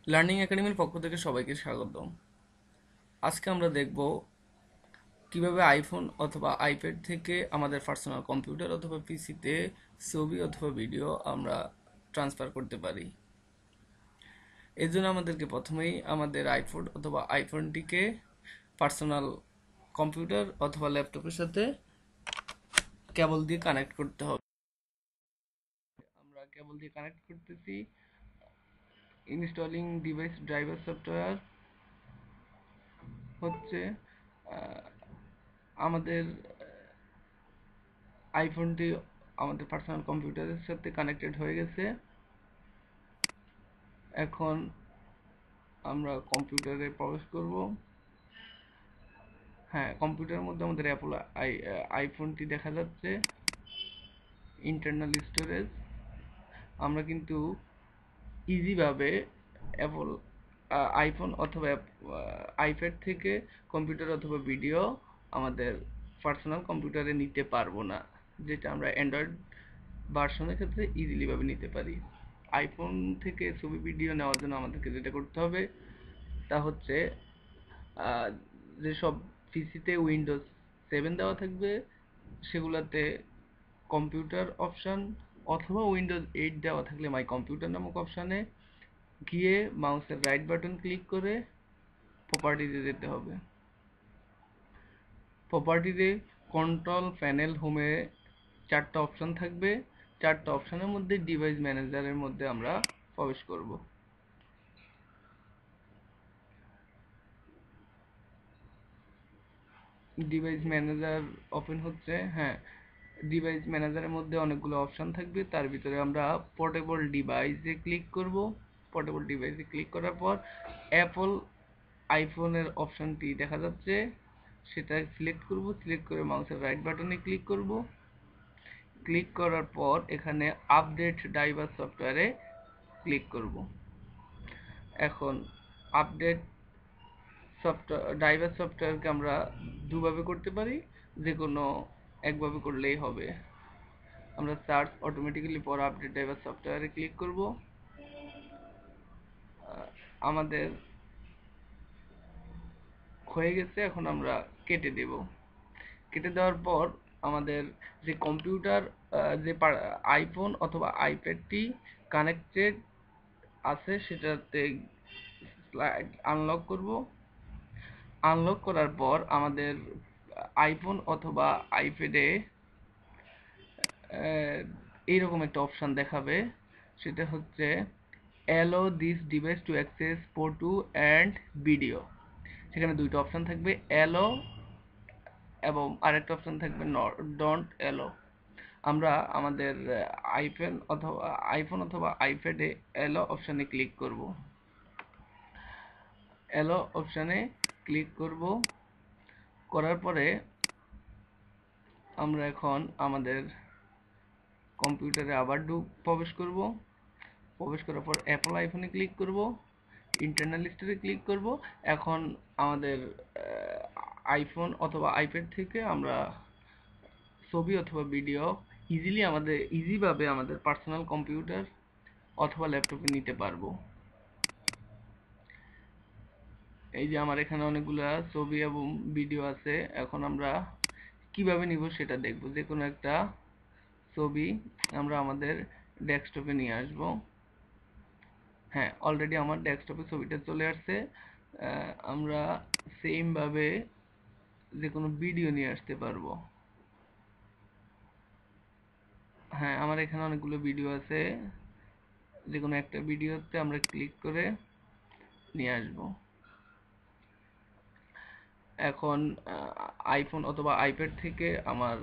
Learning একাডেমির পক্ষ থেকে সবাইকে স্বাগত। আজকে আমরা দেখব কিভাবে আইফোন অথবা আইপ্যাড থেকে আমাদের পার্সোনাল কম্পিউটার অথবা পিসিতে ছবি অথবা ভিডিও আমরা ট্রান্সফার করতে পারি। এর জন্য আমাদেরকে প্রথমেই আমাদের আইফোন অথবা আইফোনটিকে পার্সোনাল কম্পিউটার অথবা ল্যাপটপের সাথে কেবল দিয়ে কানেক্ট করতে হবে। আমরা কেবল দিয়ে কানেক্ট করতেছি। ইনস্টলিং ডিভাইস ড্রাইভার সফটওয়্যার হচ্ছে আমাদের আইফোনটি আমাদের পার্সোনাল কম্পিউটারের সাথে কানেক্টেড হয়ে গেছে। এখন আমরা কম্পিউটারে প্রবেশ করব। হ্যাঁ, কম্পিউটারের মধ্যে আমাদের অ্যাপল আইফোনটি দেখা যাচ্ছে। ইন্টারনাল স্টোরেজ আমরা কিন্তু ইজিভাবে অ্যাপল আইফোন অথবা আইপ্যাড থেকে কম্পিউটার অথবা ভিডিও আমাদের পার্সোনাল কম্পিউটারে নিতে পারবো না, যেটা আমরা অ্যান্ড্রয়েড ভার্সনের ক্ষেত্রে ইজিলি ভাবে নিতে পারি। আইফোন থেকে ছবি ভিডিও নেওয়ার জন্য আমাদেরকে যেটা করতে হবে তা হচ্ছে যেসব পিসিতে উইন্ডোজ 7 দেওয়া থাকবে সেগুলাতে কম্পিউটার অপশন অথবা উইন্ডোজ 8 দেওয়া থাকলে মাই কম্পিউটার নামক অপশানে গিয়ে মাউসের রাইট বাটন ক্লিক করে প্রপার্টিতে যেতে হবে। প্রপার্টিতে কন্ট্রোল প্যানেল হোমে 4টা অপশন থাকবে। 4টা অপশনের মধ্যে ডিভাইস ম্যানেজারের মধ্যে আমরা প্রবেশ করব। ডিভাইস ম্যানেজার ওপেন হচ্ছে। হ্যাঁ, ডিভাইস ম্যানেজারের মধ্যে অনেকগুলো অপশন থাকবে, তার ভিতরে আমরা পোর্টেবল ডিভাইসে ক্লিক করব। পোর্টেবল ডিভাইসে ক্লিক করার পর অ্যাপল আইফোনের অপশনটি দেখা যাচ্ছে, সেটা সিলেক্ট করব। সিলেক্ট করে মাউসের রাইট বাটনে ক্লিক করব। ক্লিক করার পর এখানে আপডেট ড্রাইভার সফটওয়্যারে ক্লিক করব। এখন আপডেট সফটওয়্যার ড্রাইভার সফটওয়্যারকে আমরা দুভাবে করতে পারি, যে কোনো একভাবে করলেই হবে। আমরা সার্চ অটোমেটিক্যালি পর আপডেট ড্রাইভার সফটওয়্যারে ক্লিক করব। আমাদের হয়ে গেছে, এখন আমরা কেটে দেব। কেটে দেওয়ার পর আমাদের যে কম্পিউটার যে আইফোন অথবা আইপ্যাডটি কানেক্টেড আছে সেটাতে আনলক করব। আনলক করার পর আমাদের আইফোন অথবা আইপ্যাডে এইরকম একটা অপশন দেখাবে, সেটা হচ্ছে allow this device to access photo and video। সেখানে দুইটা অপশন থাকবে, allow এবং আরেকটা অপশন থাকবে don't allow। আমরা আমাদের আইফোন অথবা আইপ্যাডে allow অপশনে ক্লিক করব। allow অপশনে ক্লিক করব। করার পরে আমরা এখন আমাদের কম্পিউটারে আবার প্রবেশ করব। প্রবেশ করার পর অ্যাপল আইফোনে ক্লিক করব, ইন্টারনাল স্টোরে ক্লিক করব। এখন আমাদের আইফোন অথবা আইপ্যাড থেকে আমরা ছবি অথবা ভিডিও ইজিভাবে আমাদের পার্সোনাল কম্পিউটার অথবা ল্যাপটপে নিতে পারবো। এই যে আমার এখানে অনেকগুলা ছবি এবং ভিডিও আছে। এখন আমরা কিভাবে নিব সেটা দেখব। যে কোনো একটা ছবি আমরা আমাদের ডেস্কটপে নিয়ে আসব। হ্যাঁ, অলরেডি আমার ডেস্কটপে ছবিটা চলে আসছে। আমরা সেম ভাবে যে কোনো ভিডিও নিয়ে আসতে পারবো। হ্যাঁ, আমার এখানে অনেকগুলো ভিডিও আছে। যে কোনো একটা ভিডিওতে আমরা ক্লিক করে নিয়ে আসব। এখন আইফোন অথবা আইপ্যাড থেকে আমার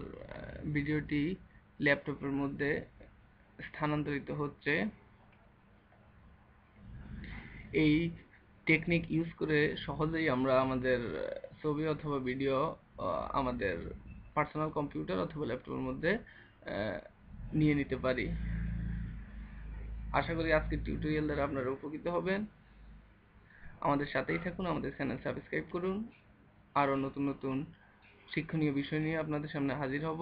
ভিডিওটি ল্যাপটপের মধ্যে স্থানান্তরিত হচ্ছে। এই টেকনিক ইউজ করে সহজেই আমরা আমাদের ছবি অথবা ভিডিও আমাদের পার্সোনাল কম্পিউটার অথবা ল্যাপটপের মধ্যে নিয়ে নিতে পারি। আশা করি আজকের টিউটোরিয়াল দ্বারা আপনারা উপকৃত হবেন। আমাদের সাথেই থাকুন, আমাদের চ্যানেল সাবস্ক্রাইব করুন। আরও নতুন নতুন শিক্ষণীয় বিষয় নিয়ে আপনাদের সামনে হাজির হব।